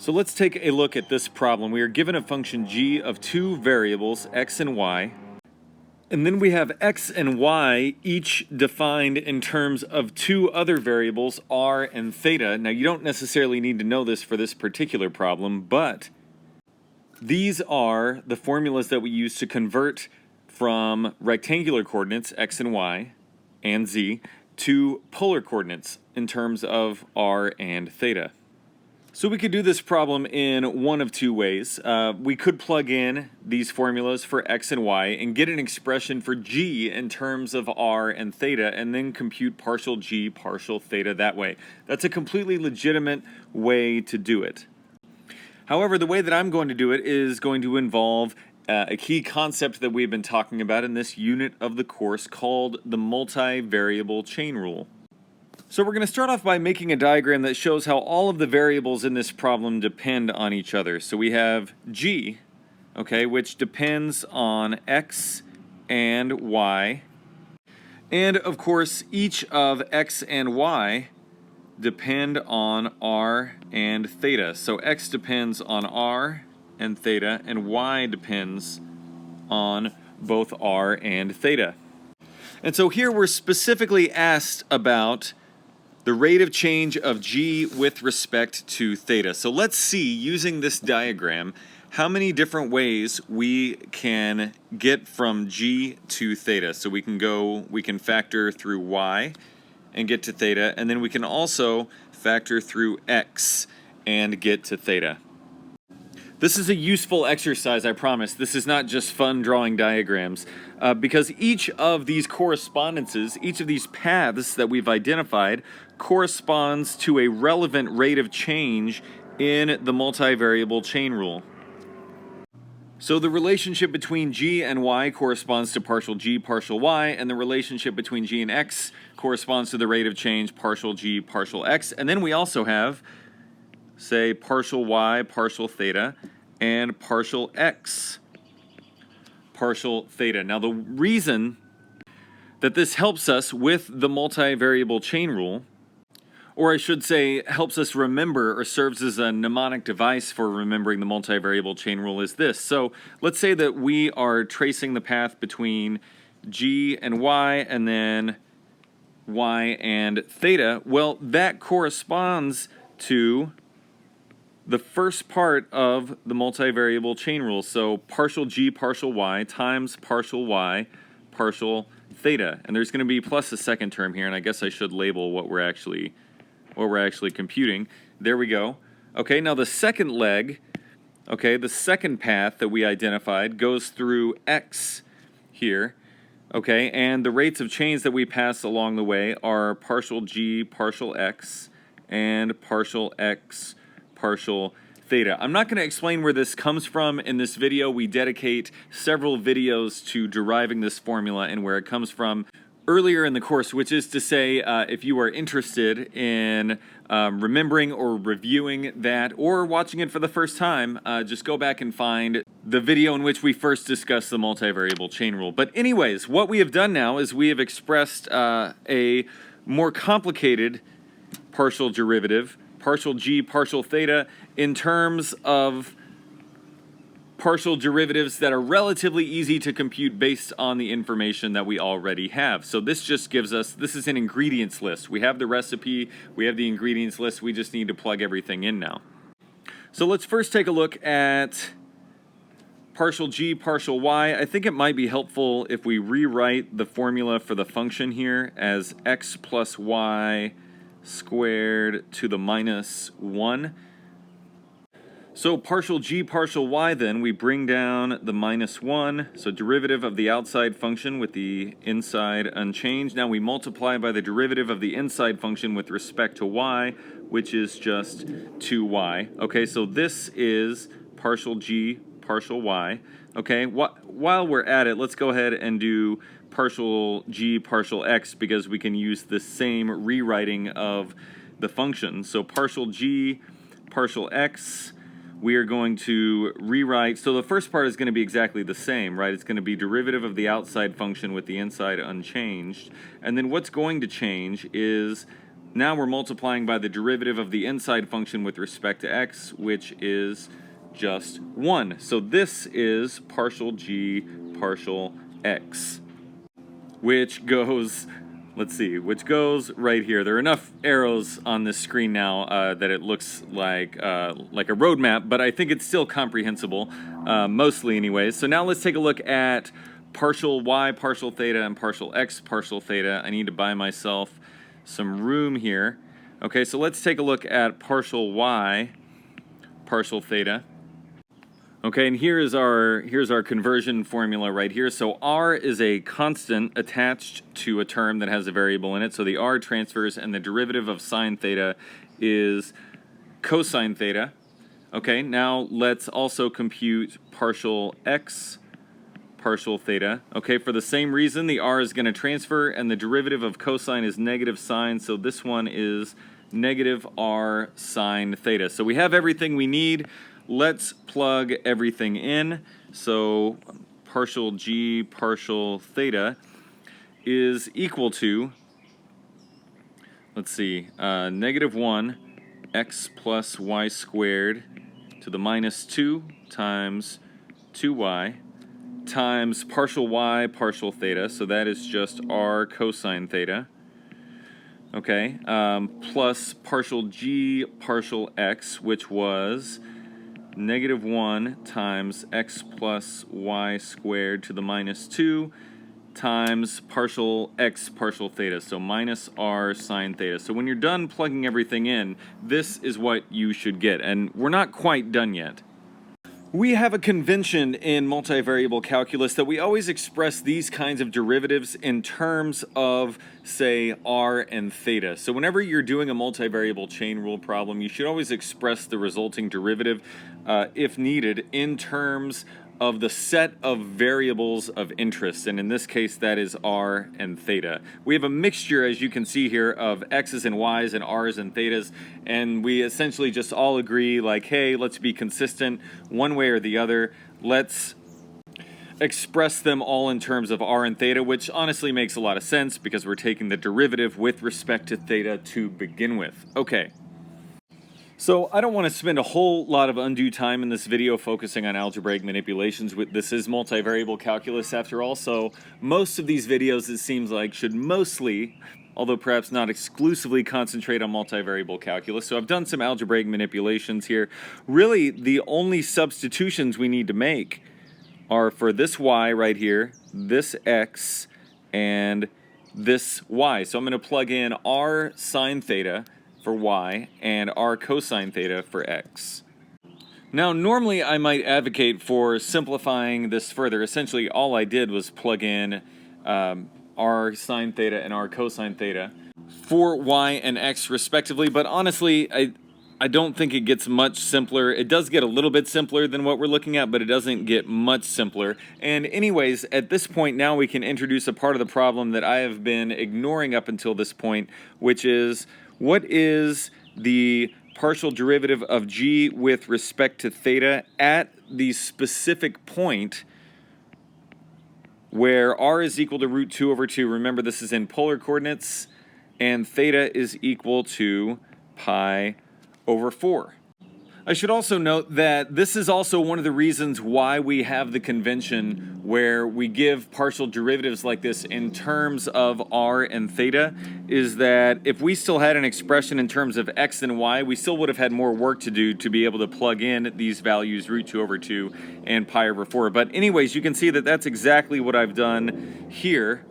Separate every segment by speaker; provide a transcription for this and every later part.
Speaker 1: So let's take a look at this problem. We are given a function g of two variables, x and y, and then we have x and y each defined in terms of two other variables, r and theta. Now you don't necessarily need to know this for this particular problem, but these are the formulas that we use to convert from rectangular coordinates, x and y, and z, to polar coordinates in terms of r and theta. So we could do this problem in one of two ways. We could plug in these formulas for x and y and get an expression for g in terms of r and theta, and then compute partial g, partial theta that way. That's a completely legitimate way to do it. However, the way that I'm going to do it is going to involve a key concept that we've been talking about in this unit of the course called the multivariable chain rule. So we're going to start off by making a diagram that shows how all of the variables in this problem depend on each other. So we have g, okay, which depends on x and y. And of course, each of x and y depend on r and theta. So x depends on r and theta, and y depends on both r and theta. And so here we're specifically asked about the rate of change of g with respect to theta. So let's see, using this diagram, how many different ways we can get from g to theta. So we can factor through y and get to theta, and then we can also factor through x and get to theta. This is a useful exercise, I promise. This is not just fun drawing diagrams, because each of these correspondences, each of these paths that we've identified, corresponds to a relevant rate of change in the multivariable chain rule. So the relationship between g and y corresponds to partial g, partial y, and the relationship between g and x corresponds to the rate of change partial g, partial x. And then we also have, say, partial y, partial theta, and partial x, partial theta. Now the reason that this helps us with the multivariable chain rule, or I should say helps us remember or serves as a mnemonic device for remembering the multivariable chain rule, is this. So let's say that we are tracing the path between g and y, and then y and theta. Well, that corresponds to the first part of the multivariable chain rule. So partial g, partial y times partial y, partial theta. And there's going to be plus a second term here, and I guess I should label what we're actually computing. There we go. Okay, now the second leg, okay, the second path that we identified goes through x here. Okay, and the rates of change that we pass along the way are partial g, partial x, and partial x, partial theta. I'm not going to explain where this comes from in this video. We dedicate several videos to deriving this formula and where it comes from earlier in the course, which is to say, if you are interested in remembering or reviewing that or watching it for the first time, just go back and find the video in which we first discussed the multivariable chain rule. But anyways, what we have done now is we have expressed a more complicated partial derivative, partial g, partial theta, in terms of partial derivatives that are relatively easy to compute based on the information that we already have. So this just gives us, this is an ingredients list. We have the recipe, we have the ingredients list, we just need to plug everything in now. So let's first take a look at partial g, partial y. I think it might be helpful if we rewrite the formula for the function here as x plus y squared to the minus 1. So partial g, partial y, then we bring down the minus 1, so derivative of the outside function with the inside unchanged. Now we multiply by the derivative of the inside function with respect to y, which is just 2y. Okay, so this is partial g, partial y. Okay, while we're at it, let's go ahead and do partial g, partial x, because we can use the same rewriting of the function. So partial g, partial x, we are going to rewrite. So the first part is going to be exactly the same, right? It's going to be derivative of the outside function with the inside unchanged. And then what's going to change is Now we're multiplying by the derivative of the inside function with respect to x, which is just 1. So this is partial g partial x, which goes, let's see, which goes right here. There are enough arrows on this screen now that it looks like a roadmap, but I think it's still comprehensible, mostly anyways. So now let's take a look at partial y partial theta and partial x partial theta. I need to buy myself some room here. Okay, so let's take a look at partial y partial theta. Okay, and here's our conversion formula right here. So r is a constant attached to a term that has a variable in it. So the r transfers, and the derivative of sine theta is cosine theta. Okay, now let's also compute partial x partial theta. Okay, for the same reason, the r is going to transfer, and the derivative of cosine is negative sine, so this one is negative r sine theta. So we have everything we need. Let's plug everything in. So partial g partial theta is equal to, let's see, negative 1 x plus y squared to the minus 2 times 2y times partial y partial theta, so that is just r cosine theta, okay, plus partial g partial x, which was negative 1 times x plus y squared to the minus 2 times partial x partial theta, so minus r sine theta. So when you're done plugging everything in, this is what you should get, and we're not quite done yet. We have a convention in multivariable calculus that we always express these kinds of derivatives in terms of, say, r and theta. So whenever you're doing a multivariable chain rule problem, you should always express the resulting derivative, if needed, in terms of the set of variables of interest, and in this case that is r and theta. We have a mixture, as you can see here, of x's and y's and r's and thetas, and we essentially just all agree, like, hey, let's be consistent one way or the other. Let's express them all in terms of r and theta, which honestly makes a lot of sense because we're taking the derivative with respect to theta to begin with. Okay. So I don't want to spend a whole lot of undue time in this video focusing on algebraic manipulations. This is multivariable calculus after all, so most of these videos, it seems like, should mostly, although perhaps not exclusively, concentrate on multivariable calculus. So I've done some algebraic manipulations here. Really, the only substitutions we need to make are for this y right here, this x, and this y. So I'm going to plug in r sine theta for y and r cosine theta for x. Now, normally I might advocate for simplifying this further. Essentially, all I did was plug in r sine theta and r cosine theta for y and x respectively, but honestly, I don't think it gets much simpler. It does get a little bit simpler than what we're looking at, but it doesn't get much simpler. And anyways, at this point now we can introduce a part of the problem that I have been ignoring up until this point, which is, what is the partial derivative of g with respect to theta at the specific point where r is equal to root 2 over 2. Remember, this is in polar coordinates, and theta is equal to pi over 4. I should also note that this is also one of the reasons why we have the convention where we give partial derivatives like this in terms of r and theta, is that if we still had an expression in terms of x and y, we still would have had more work to do to be able to plug in these values, root 2 over 2 and pi over 4. But anyways, you can see that that's exactly what I've done here.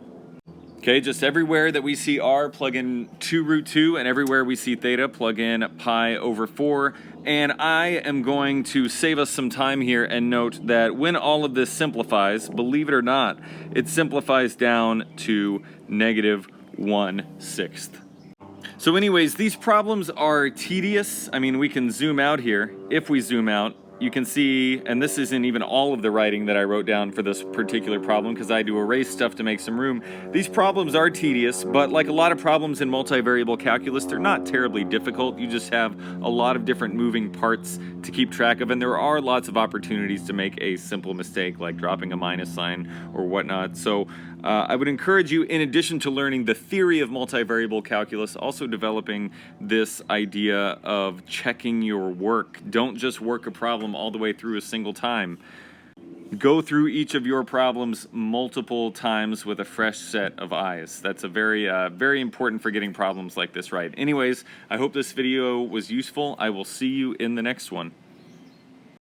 Speaker 1: Okay, just everywhere that we see r, plug in 2 root 2, and everywhere we see theta, plug in pi over 4. And I am going to save us some time here and note that when all of this simplifies, believe it or not, it simplifies down to negative 1/6. So anyways, these problems are tedious. I mean, we can zoom out here. If we zoom out, you can see, and this isn't even all of the writing that I wrote down for this particular problem because I had to erase stuff to make some room. These problems are tedious, but like a lot of problems in multivariable calculus, they're not terribly difficult. You just have a lot of different moving parts to keep track of, and there are lots of opportunities to make a simple mistake like dropping a minus sign or whatnot. So I would encourage you, in addition to learning the theory of multivariable calculus, also developing this idea of checking your work. Don't just work a problem all the way through a single time. Go through each of your problems multiple times with a fresh set of eyes. That's a very important for getting problems like this right. Anyways, I hope this video was useful. I will see you in the next one.